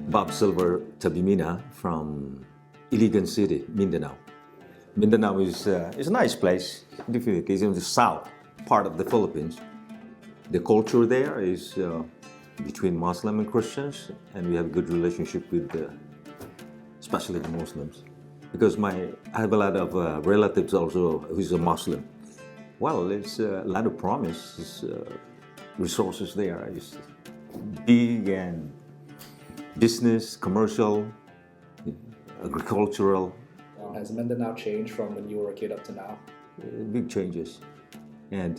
Bob Silver Tabimina from Iligan City, Mindanao. Mindanao is a nice place, definitely. It's in the south part of the Philippines. The culture there is between Muslim and Christians, and we have a good relationship with, especially the Muslims. Because I have a lot of relatives also who's a Muslim. Well, there's a lot of promise, resources there. It's big and business, commercial, agricultural. Has Mindanao changed from when you were a kid up to now? Big changes. And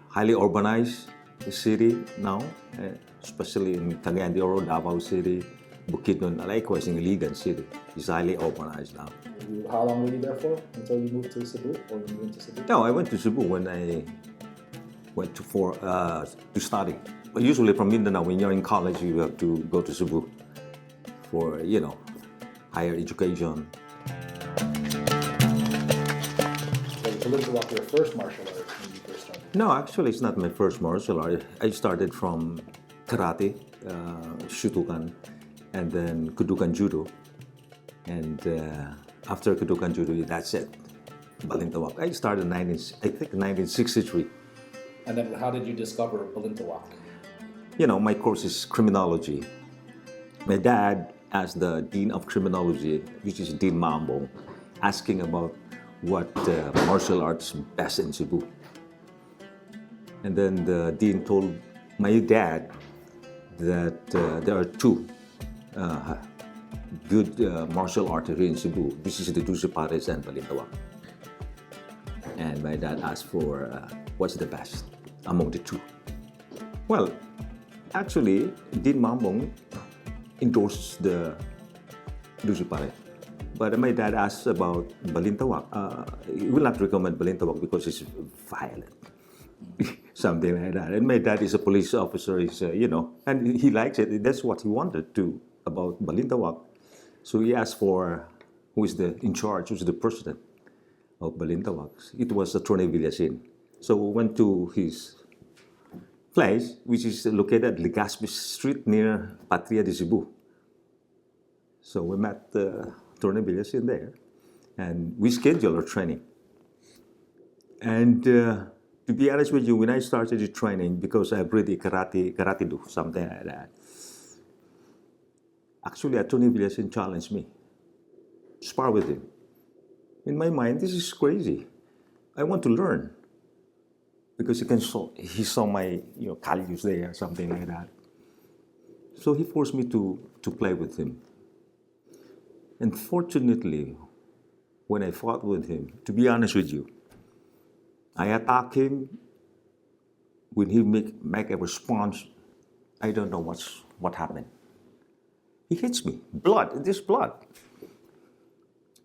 highly urbanized city now, especially in Cagayan de Oro, Davao City, Bukidnon, likewise in Iligan City. It's highly urbanized now. How long were you there for until you moved to Cebu, or you went to Cebu? No, I went to Cebu when I went to study. But usually from Mindanao, when you're in college, you have to go to Cebu for, higher education. Was Balintawak your first martial art when you first started? No, actually, it's not my first martial art. I started from karate, shutokan, and then Kudokan Judo. And after Kudokan Judo, that's it. Balintawak. I started in 1963. And then how did you discover Balintawak? My course is criminology. My dad asked the Dean of Criminology, which is Dean Mambo, asking about what martial arts best in Cebu. And then the Dean told my dad that there are two good martial arts here in Cebu. This is the Dusipares and Balintawak. And my dad asked for what's the best among the two. Well, actually, Dean Mambong endorsed the Dusipare. But my dad asked about Balintawak. He will not recommend Balintawak because it's violent. Something like that. And my dad is a police officer, and he likes it. That's what he wanted to about Balintawak. So he asked for who's the president of Balintawak. It was Attorney Villasin. So we went to his place, which is located at Legazpi Street near Patria de Cebu. So we met Attorney Villasin there, and we scheduled our training. And to be honest with you, when I started the training, because I've read karate do, something like that, actually Attorney Villasin challenged me, spar with him. In my mind, this is crazy. I want to learn. Because he saw my values there, something like that. So he forced me to play with him. And fortunately, when I fought with him, to be honest with you, I attack him. When he make a response, I don't know what happened. He hits me, this blood.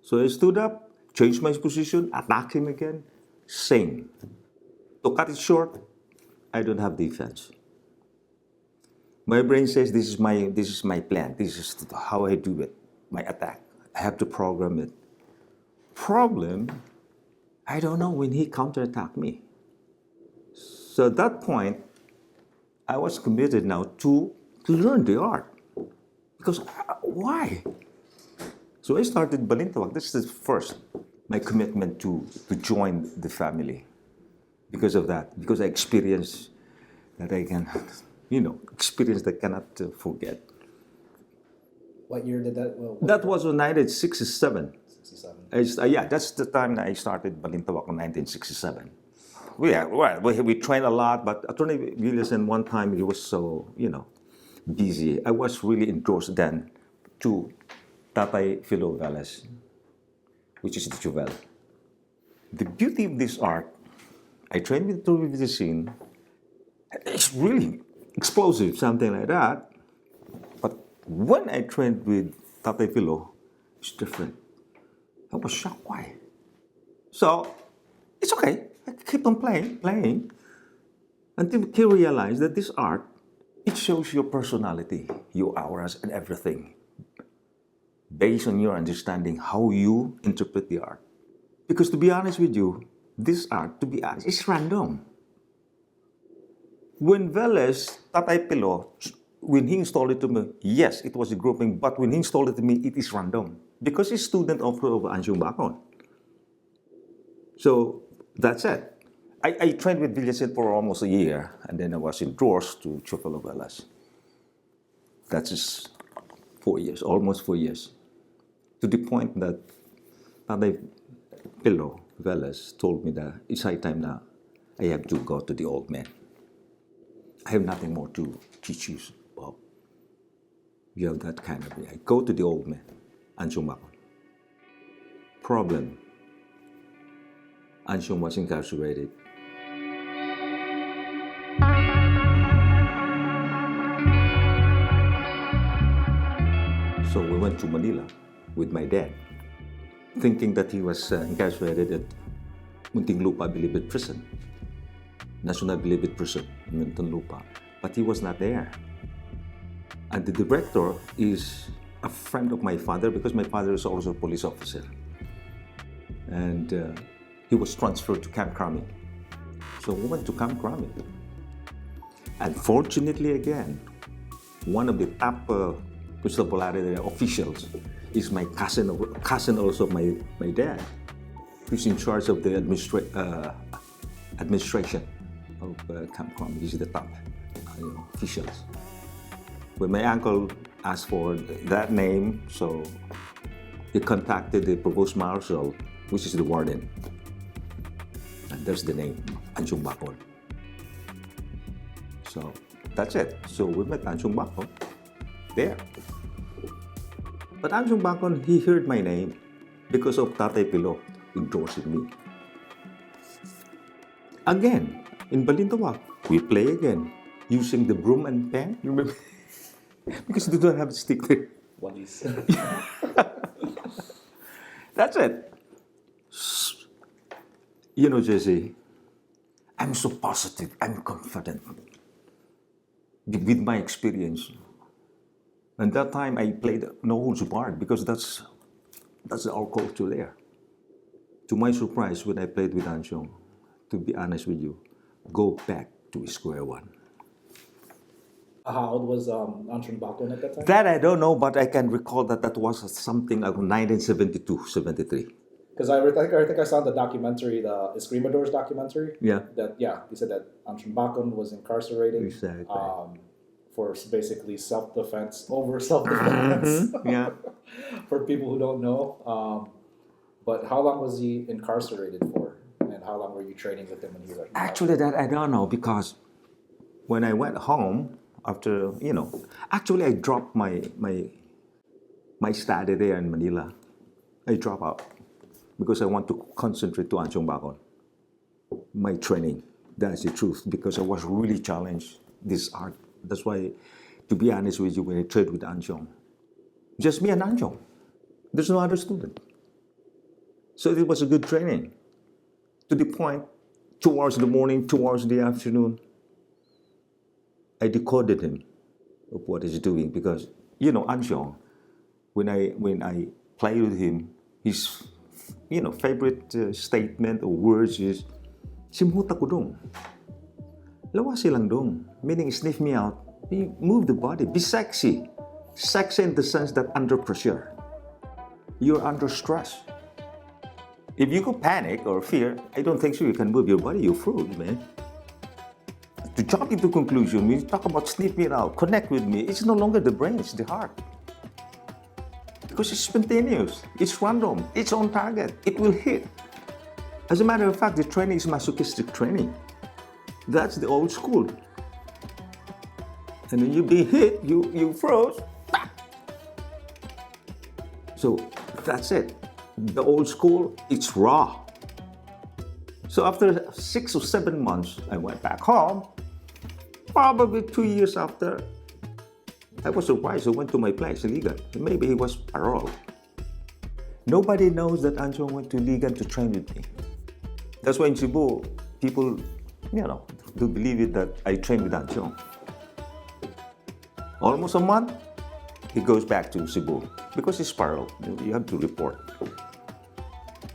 So I stood up, changed my position, attacked him again, same. To cut it short, I don't have defense. My brain says this is my plan. This is how I do it. My attack. I have to program it. Problem, I don't know when he counterattacked me. So at that point, I was committed now to learn the art. Because why? So I started Balintawak. This is first my commitment to join the family. Because of that, because I experienced that I can, experience that I cannot forget. What year did that? That was in 1967. 67. Yeah, that's the time that I started Balintawak in 1967. We trained a lot, but Attorney Villasin, one time he was so, busy. I was really endorsed then to Teofilo Velez, which is the Juvel. The beauty of this art, I trained with Villasin. It's really explosive, something like that. But when I trained with Teofilo, it's different. I was shocked. Why? So it's okay. I keep on playing, until I realized that this art, it shows your personality, your auras, and everything, based on your understanding how you interpret the art. Because to be honest with you, this art, to be honest, is random. When Velez, Teofilo when he installed it to me, yes, it was a grouping, but when he installed it to me, it is random because he's student of Anciong Bacon. So that's it. I trained with Villasin for almost a year, and then I was endorsed to Teofilo Velez. That's just 4 years, almost 4 years. To the point that Teofilo Velez told me that it's high time now I have to go to the old man. I have nothing more to teach you, Bob. You have that kind of way. I go to the old man, Anciong Bacon. Problem. Anciong was incarcerated. So we went to Manila with my dad, thinking that he was incarcerated at Muntinlupa Bilibid Prison, National Bilibid Prison, Muntinlupa. But he was not there. And the director is a friend of my father because my father is also a police officer. And he was transferred to Camp Crame. So we went to Camp Crame. Unfortunately, again, one of the top officials is my cousin also of my dad, who's in charge of the administration of Camp Crame. He's the top officials. When my uncle asked for that name, so he contacted the provost marshal, which is the warden. And there's the name, Anciong Bacon. So that's it. So we met Anciong Bacon there. But Anciong Bacon, he heard my name because of Teofilo endorsing me. Again, in Balintawak, we play again using the broom and pen. You remember? Because they don't have a stick there. Onesies. That's it. You know, Jesse, I'm so positive, I'm confident with my experience. And that time I played no holds barred because that's our culture there. To my surprise, when I played with Anciong, to be honest with you, go back to square one. How old was Anciong Bacon at that time? That I don't know, but I can recall that was something like 1972, 73. Because I think I saw the documentary, the Escrimadores documentary. Yeah. He said that Anciong Bacon was incarcerated. Exactly. For basically self-defense, over self-defense. Yeah. For people who don't know. But how long was he incarcerated for? And how long were you training with him when he was Actually, that I don't know because when I went home after, actually I dropped my study there in Manila. I dropped out because I want to concentrate to Anciong Bacon. My training, that's the truth, because I was really challenged this art. That's why, to be honest with you, when I trained with Anciong, just me and Anciong. There's no other student. So it was a good training. To the point, 2 hours in the morning, 2 hours in the afternoon, I decoded him of what he's doing because, Anciong, when I play with him, his, favorite statement or words is, "Simhuta ko dong. Lawasi lang dong." Meaning, sniff me out. Move the body. Be sexy. Sexy in the sense that under pressure. You're under stress. If you go panic or fear, I don't think so you can move your body. You're froze, man. To jump into conclusion, when you talk about sniff me out, connect with me, it's no longer the brain, it's the heart. Because it's spontaneous, it's random, it's on target, it will hit. As a matter of fact, the training is masochistic training. That's the old school. And when you be hit, you froze. So that's it. The old school, it's raw. So after 6 or 7 months, I went back home. Probably 2 years after, I was surprised. I went to my place in Ligan. Maybe he was paroled. Nobody knows that Anciong went to Ligan to train with me. That's why in Cebu, people, do believe it that I trained with Anciong. Almost a month, he goes back to Cebu because he's paroled. You have to report.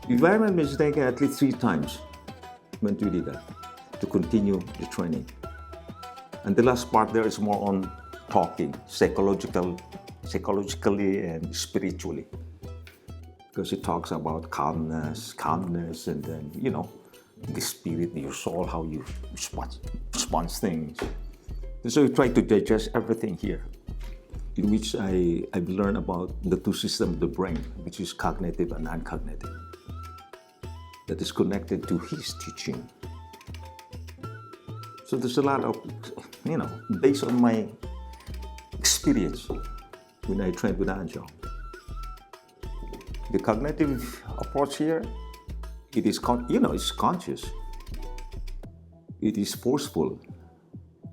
If I am mistaken, at least 3 times went to Ligan to continue the training. And the last part there is more on talking psychologically and spiritually. Because it talks about calmness, and then, the spirit, your soul, how you respond things. And so we try to digest everything here, in which I've learned about the two systems of the brain, which is cognitive and non-cognitive, that is connected to his teaching. So there's a lot of, based on my experience when I trained with Anciong. The cognitive approach here, it is, it's conscious. It is forceful,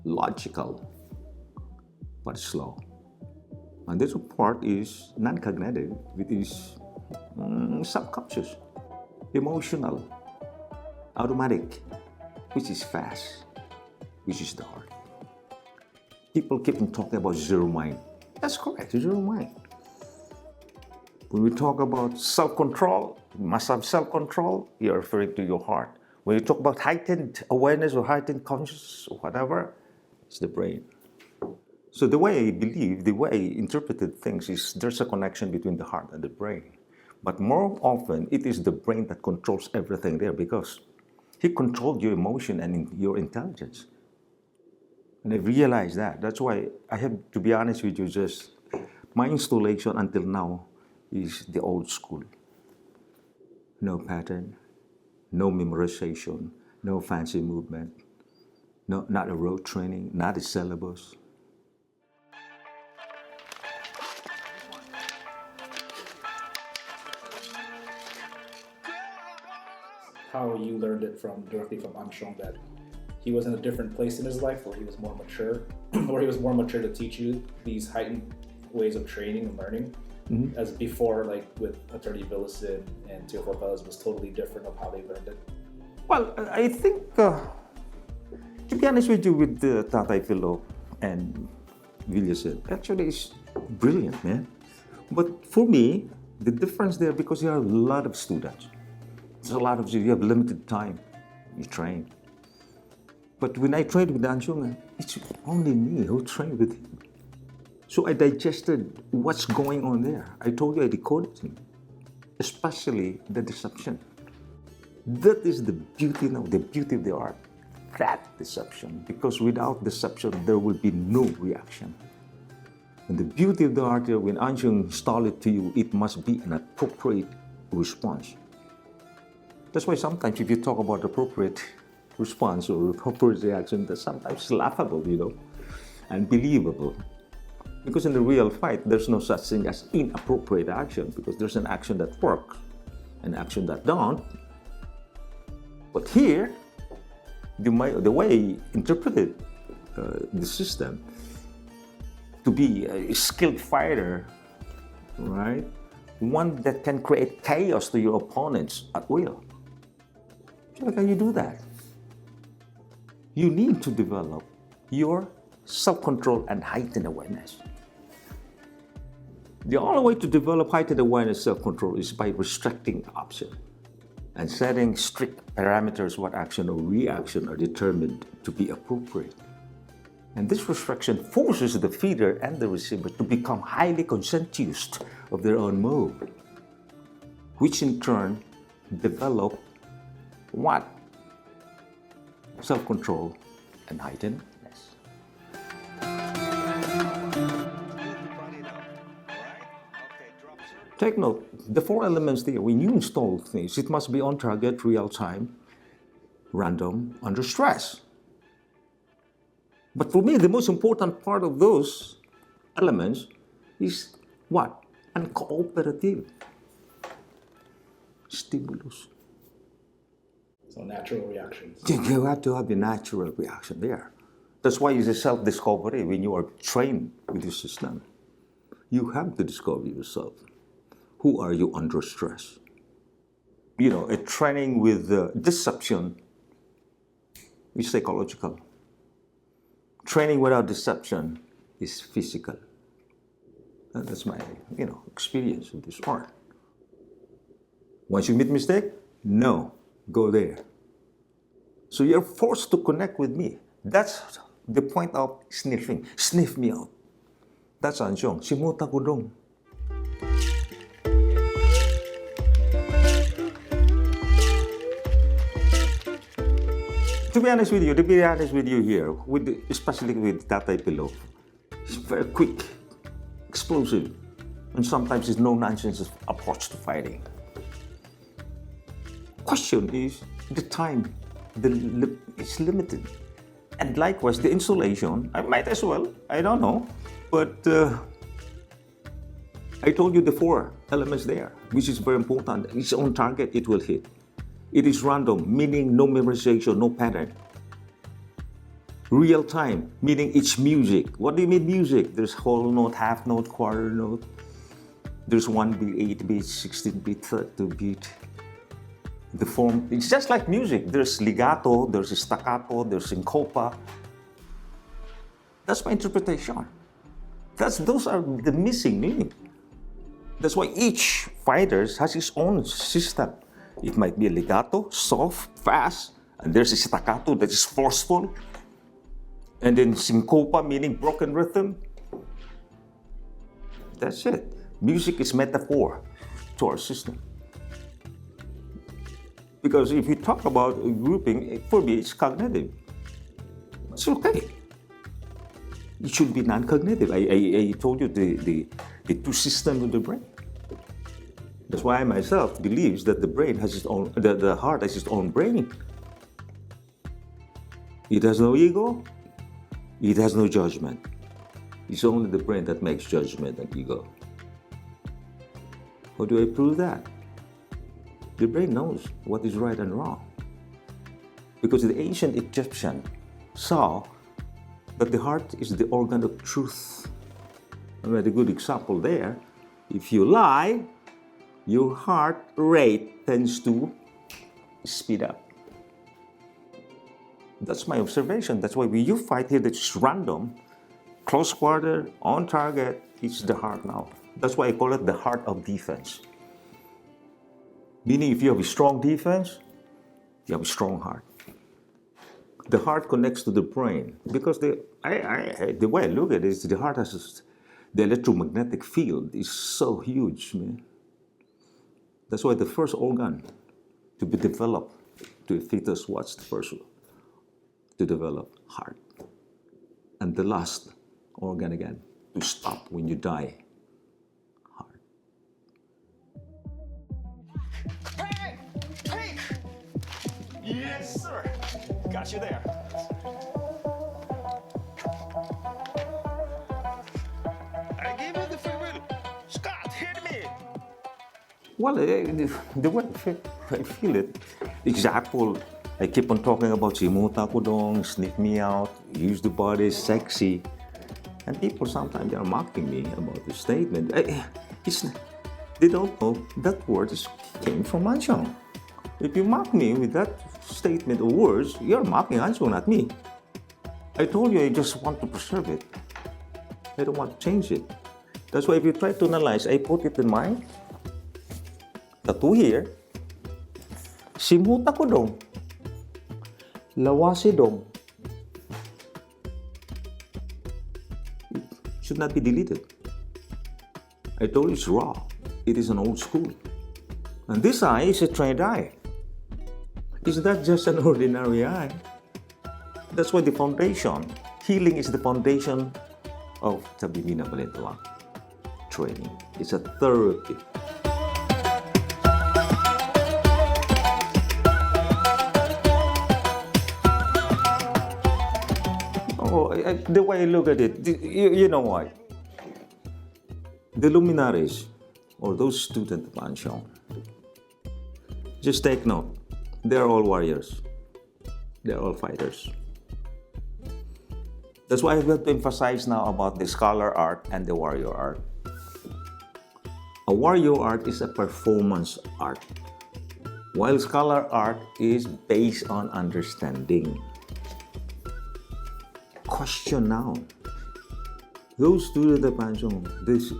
logical, but slow. And this part is non-cognitive, which is subconscious, emotional, automatic, which is fast, which is the heart. People keep on talking about zero mind. That's correct, zero mind. When we talk about self-control, you must have self-control, you're referring to your heart. When you talk about heightened awareness or heightened consciousness or whatever, it's the brain. So the way I believe, the way I interpreted things is there's a connection between the heart and the brain. But more often, it is the brain that controls everything there because he controlled your emotion and your intelligence. And I realized that. That's why I have to be honest with you, just my installation until now is the old school. No pattern, no memorization, no fancy movement, not a rote training, not a syllabus. How you learned it directly from Anciong, that he was in a different place in his life where he was more mature, where he was more mature to teach you these heightened ways of training and learning. Mm-hmm. As before, like with Attorney Villasin and Teofilo Velez, was totally different of how they learned it. Well, I think, to be honest with you, with Teofilo and Villasin, actually it's brilliant, man. But for me, the difference there, because you have a lot of students, you have limited time, you train. But when I trained with Anciong, it's only me who trained with him. So I digested what's going on there. I told you I decoded him, especially the deception. That is the beauty of the art, that deception. Because without deception, there will be no reaction. And the beauty of the art here, when Anciong install it to you, it must be an appropriate response. That's why sometimes if you talk about appropriate response or appropriate reaction, that's sometimes laughable, and believable. Because in the real fight, there's no such thing as inappropriate action, because there's an action that works, an action that don't. But here, the way I interpreted the system to be a skilled fighter, right? One that can create chaos to your opponents at will. So how can you do that? You need to develop your self-control and heightened awareness. The only way to develop heightened awareness self-control is by restricting the option and setting strict parameters what action or reaction are determined to be appropriate. And this restriction forces the feeder and the receiver to become highly conscientious of their own move, which in turn develop what? Self-control and heightened. Take note, the four elements there, when you install things, it must be on target, real time, random, under stress. But for me, the most important part of those elements is what? Uncooperative stimulus. So natural reactions. You have to have the natural reaction there. That's why it's a self-discovery when you are trained with the system. You have to discover yourself. Who are you under stress? A training with deception is psychological. Training without deception is physical. And that's my, experience with this art. Once you make mistake, no, go there. So you're forced to connect with me. That's the point of sniffing. Sniff me out. That's Anciong. Simuta ko dong. To be honest with you here, especially with Teofilo, it's very quick, explosive, and sometimes it's no-nonsense approach to fighting. Question is, the time is limited. And likewise, the insulation, I might as well, I don't know. But I told you the 4 elements there, which is very important. It's on target, it will hit. It is random, meaning no memorization, no pattern. Real time, meaning it's music. What do you mean music? There's whole note, half note, quarter note. There's 1 beat, 8 beats, 16 beat, 32 beat. The form, it's just like music. There's legato, there's staccato, there's syncopa. That's my interpretation. Those are the missing meaning. That's why each fighter has his own system. It might be a legato, soft, fast, and there's a staccato that is forceful. And then syncopa, meaning broken rhythm. That's it. Music is metaphor to our system. Because if you talk about grouping, for me, it's cognitive. It's okay. It should be non-cognitive. I told you the 2 systems of the brain. That's why I myself believes that the brain has its own, the heart has its own brain. It has no ego. It has no judgment. It's only the brain that makes judgment and ego. How do I prove that? The brain knows what is right and wrong. Because the ancient Egyptian saw that the heart is the organ of truth. I made a good example there. If you lie, your heart rate tends to speed up. That's my observation. That's why when you fight here, that's random, close quarter, on target, it's the heart now. That's why I call it the heart of defense. Meaning if you have a strong defense, you have a strong heart. The heart connects to the brain because the way I look at it is the heart has the electromagnetic field is so huge, man. That's why the first organ to be developed to a fetus was the first one to develop heart. And the last organ again to stop when you die, heart. Hey! Yes, sir. Got you there. I gave you the free will. Scott, hit me. Well, the way I feel it, example, I keep on talking about simuta ko dong, sneak me out, use the body, sexy. And people sometimes are mocking me about the statement. They don't know that word came from Anciong. If you mock me with that statement or words, you're mocking Anciong, not me. I told you I just want to preserve it. I don't want to change it. That's why if you try to analyze, I put it in mind. Tattoo here. Simuta ko dong. Lawasi dong. It should not be deleted. I told you it's raw. It is an old school. And this eye is a trained eye. It's not just an ordinary eye. That's why the foundation, healing is the foundation of TABIMINA Balintawak training. It's a therapy. The way I look at it, you know why? The luminaries, or those students of Anciong, just take note, they're all warriors. They're all fighters. That's why I want to emphasize now about the scholar art and the warrior art. A warrior art is a performance art, while scholar art is based on understanding. Question now. Those students of Anciong,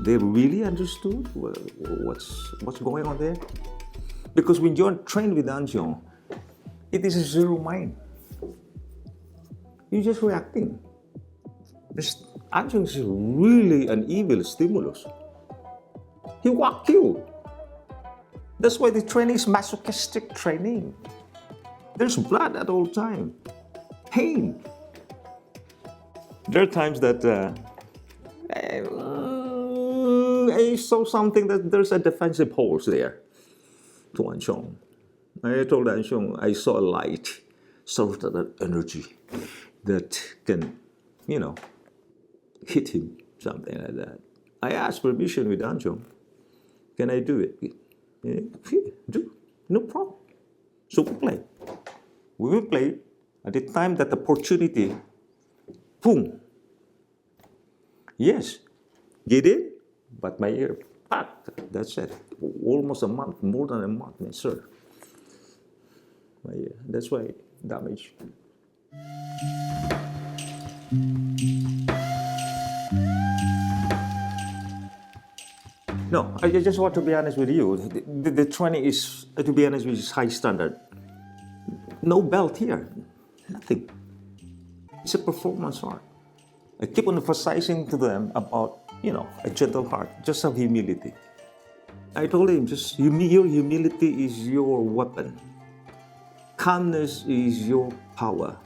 they really understood what's going on there? Because when you're trained with Anciong, it is a zero mind. You're just reacting. Anciong is really an evil stimulus. He whack you. That's why the training is masochistic training. There's blood at all time, pain. There are times that I saw something that there's a defensive horse there to Anciong. I told Anciong I saw a light, sort of that energy that can, hit him, something like that. I asked permission with Anciong. Can I do it? Yeah, do. No problem. So we play. We will play at the time that opportunity, boom. Yes, get in, but my ear packed. That's it. Almost a month, more than a month, yes, sir. My ear. That's why damage. No, I just want to be honest with you. The training is, to be honest with you, is high standard. No belt here, nothing. It's a performance art. I keep on emphasizing to them about, a gentle heart, just have humility. I told him, your humility is your weapon. Calmness is your power.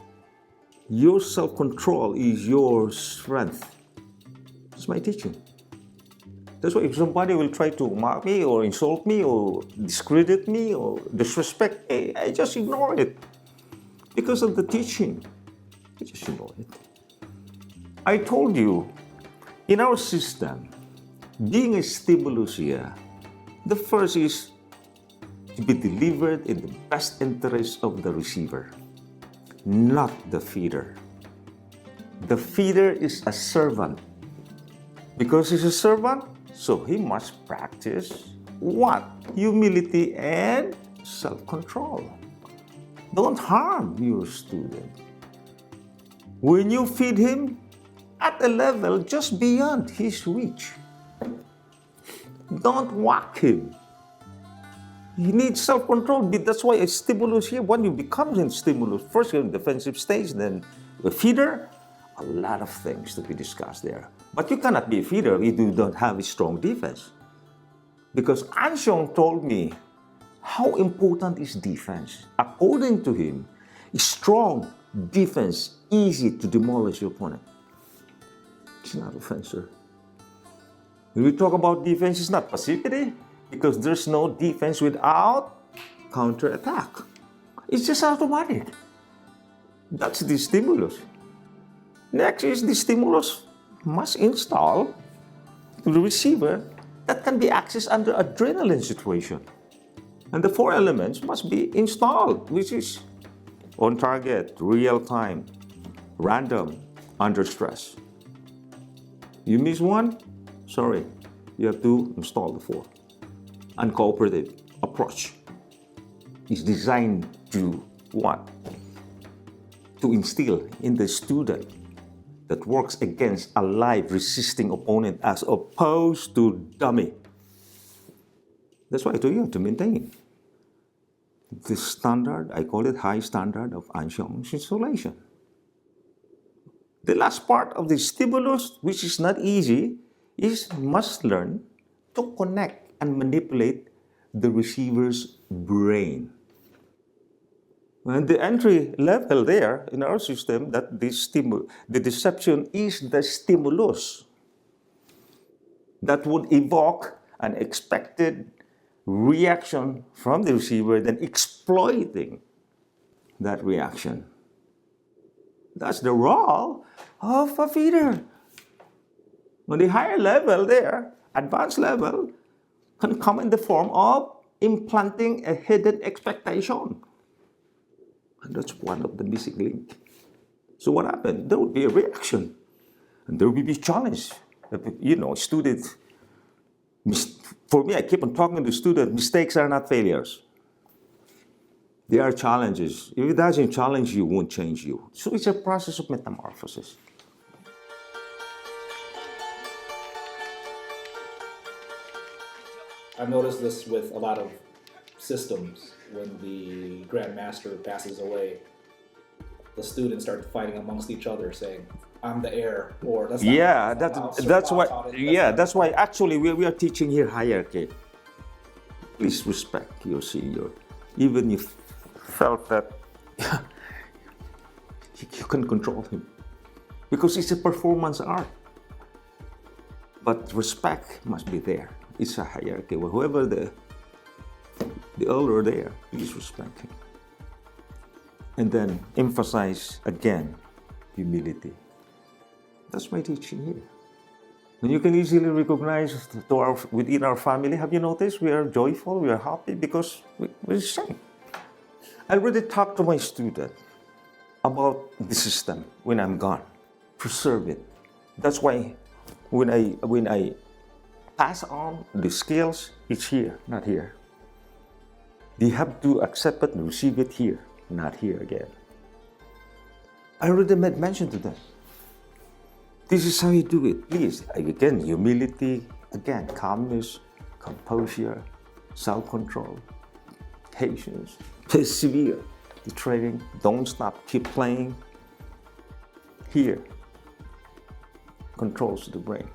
Your self-control is your strength. That's my teaching. That's why if somebody will try to mock me or insult me or discredit me or disrespect me, I just ignore it. Because of the teaching, I just ignore it. I told you, in our system, being a stimulus here, the first is to be delivered in the best interest of the receiver, not the feeder. The feeder is a servant. Because he's a servant, so he must practice what? Humility and self-control. Don't harm your student. When you feed him at a level just beyond his reach, don't whack him. He needs self-control. That's why a stimulus here, when you become a stimulus, first you're in defensive stage, then a feeder, a lot of things to be discussed there. But you cannot be a feeder if you don't have a strong defense. Because Anciong told me how important is defense. According to him, strong defense easy to demolish your opponent. It's not offensive. When we talk about defense, it's not passivity, because there's no defense without counterattack. It's just automatic. That's the stimulus. Next is the stimulus must install to the receiver that can be accessed under adrenaline situation. And the four elements must be installed, which is on target, real time, random, under stress. You miss one, sorry, you have to install the four. Uncooperative approach is designed to what? To instill in the student that works against a live resisting opponent as opposed to dummy. That's why I told you to maintain the standard, I call it high standard of Anciong's installation. The last part of the stimulus, which is not easy, is must learn to connect and manipulate the receiver's brain. And the entry level there in our system, that the deception is the stimulus that would evoke an expected reaction from the receiver, then exploiting that reaction. That's the role of a feeder. On the higher level there, advanced level, can come in the form of implanting a hidden expectation. And that's one of the missing link. So what happened? There would be a reaction. And there will be challenge. Students, for me, I keep on talking to students, mistakes are not failures. They are challenges. If it doesn't challenge you, it won't change you. So it's a process of metamorphosis. I've noticed this with a lot of systems. When the grandmaster passes away, the students start fighting amongst each other, saying, I'm the heir, or that's not Yeah, how that's why. taught it. Yeah, that's why. Actually, we are teaching here hierarchy. Please respect your senior, even if felt that you can control him, because it's a performance art. But respect must be there. It's a hierarchy. Whoever the elder there, please respect him. And then emphasize again humility. That's my teaching here. And you can easily recognize within our family, have you noticed we are joyful, we are happy because we're the same. I already talked to my student about the system when I'm gone. Preserve it. That's why when I pass on the skills, it's here, not here. They have to accept it and receive it here, not here again. I already made mention to them. This is how you do it. Please, again, humility, again, calmness, composure, self-control, patience, persevere. The training, don't stop, keep playing. Here, controls the brain.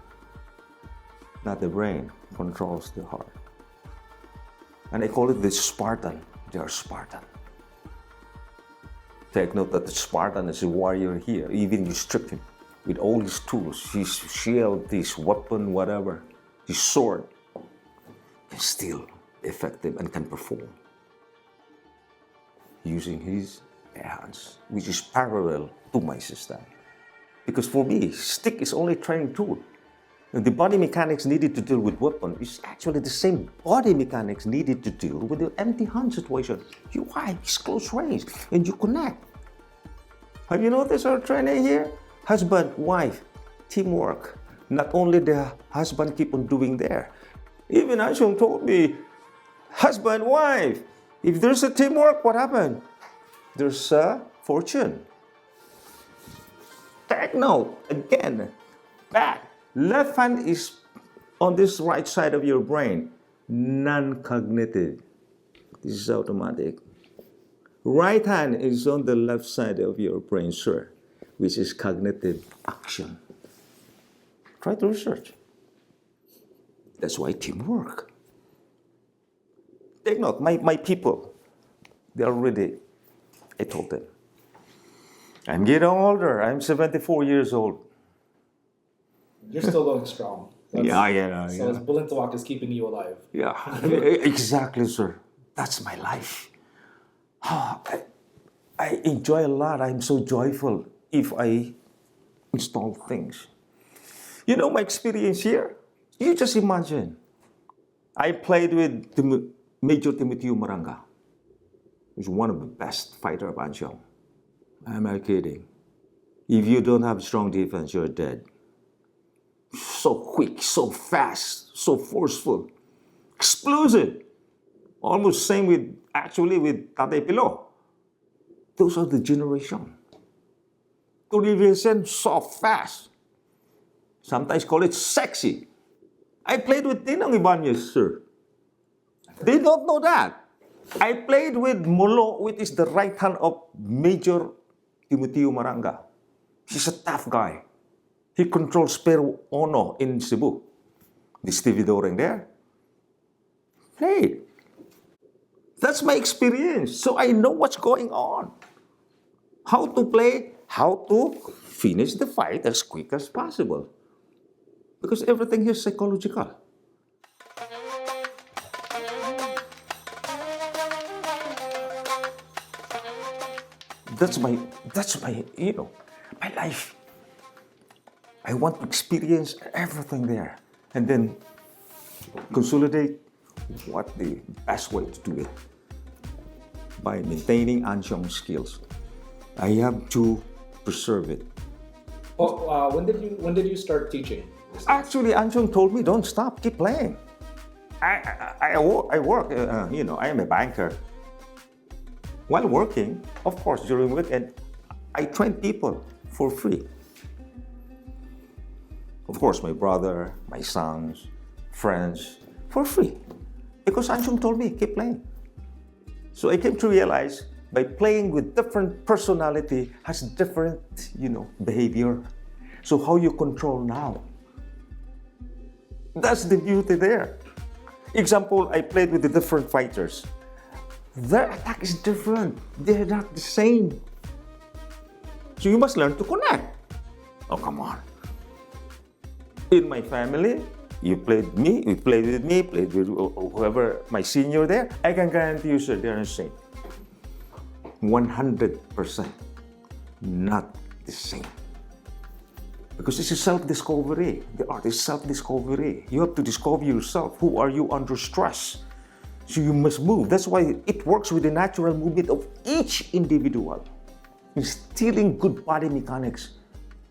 Not the brain, controls the heart. And I call it the Spartan. They are Spartan. Take note that the Spartan is a warrior here. Even you strip him with all his tools, his shield, his weapon, whatever, his sword, is still effective and can perform using his hands, which is parallel to my system. Because for me, stick is only a training tool. And the body mechanics needed to deal with weapon is actually the same body mechanics needed to deal with the empty hand situation. You wipe, it's close range, and you connect. Have you noticed our training here? Husband, wife, teamwork. Not only the husband keep on doing there. Even Anciong told me, husband, wife, if there's a teamwork, what happened? There's a fortune. Take note, again, back. Left hand is on this right side of your brain, non-cognitive. This is automatic. Right hand is on the left side of your brain, sir, which is cognitive action. Try to research. That's why teamwork. Take note, my people, they're already, I told them, I'm getting older, I'm 74 years old. You're still going strong. So Balintawak is keeping you alive. Yeah, exactly, sir. That's my life. I enjoy a lot. I'm so joyful if I install things. You know my experience here? You just imagine. I played with Major Timoteo Maranga, who's one of the best fighter of Anciong. I'm not kidding. If you don't have strong defense, you're dead. So quick, so fast, so forceful, explosive. Almost same with Teofilo. Those are the generation. Villasin, so fast. Sometimes call it sexy. I played with Tinang Ibanez, sir. They don't know that. I played with Molo, which is the right hand of Major Timoteo Maranga. He's a tough guy. He controls Pero Ono in Cebu. The Stevie Doreng there. Hey, that's my experience. So I know what's going on. How to play, how to finish the fight as quick as possible. Because everything here is psychological. That's my, my life. I want to experience everything there and then consolidate what the best way to do it by maintaining Anciong skills. I have to preserve it. Oh, when did you start teaching? Actually, Anciong told me, don't stop, keep playing. I work, I am a banker. While working, of course, during weekend, I train people for free. Of course, my brother, my sons, friends, for free. Because Anciong told me, keep playing. So I came to realize, by playing with different personality, has different, behavior. So how you control now? That's the beauty there. Example, I played with the different fighters. Their attack is different. They're not the same. So you must learn to connect. Oh, come on. In my family, you played with me, played with whoever, my senior there, I can guarantee you, sir, they're the same. 100% not the same. Because this is self-discovery. The art is self-discovery. You have to discover yourself. Who are you under stress? So you must move. That's why it works with the natural movement of each individual. Instilling good body mechanics,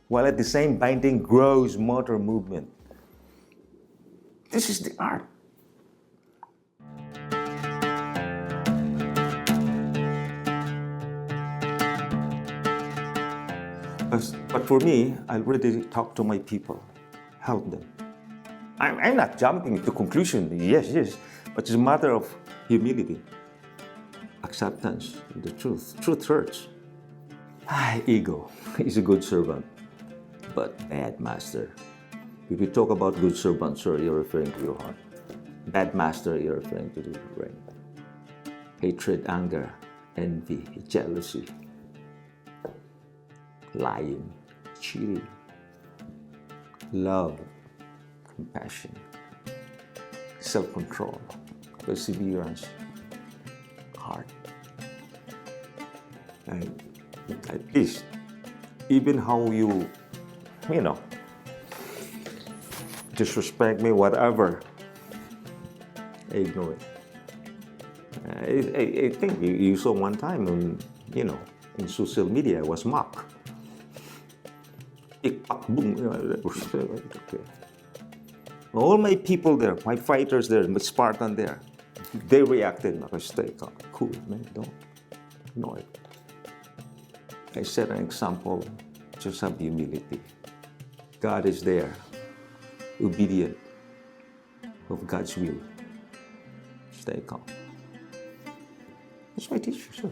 while at the same binding gross motor movement. This is the art. But for me, I already talk to my people, help them. I'm not jumping to conclusion, yes, but it's a matter of humility, acceptance, and the truth. Truth hurts. Ego is a good servant, but bad master. If you talk about good servant, sir, you're referring to your heart. Bad master, you're referring to the brain. Hatred, anger, envy, jealousy, lying, cheating, love, compassion, self-control, perseverance, heart. And at least, even how you disrespect me, whatever, I ignore it. I think you saw one time on, in social media, I was mocked. Boom. Okay. All my people there, my fighters there, my Spartan there, they reacted. I stay calm. Cool, man, don't ignore it. I set an example, just have humility. God is there, obedient of God's will. Stay calm. That's my teacher, sir.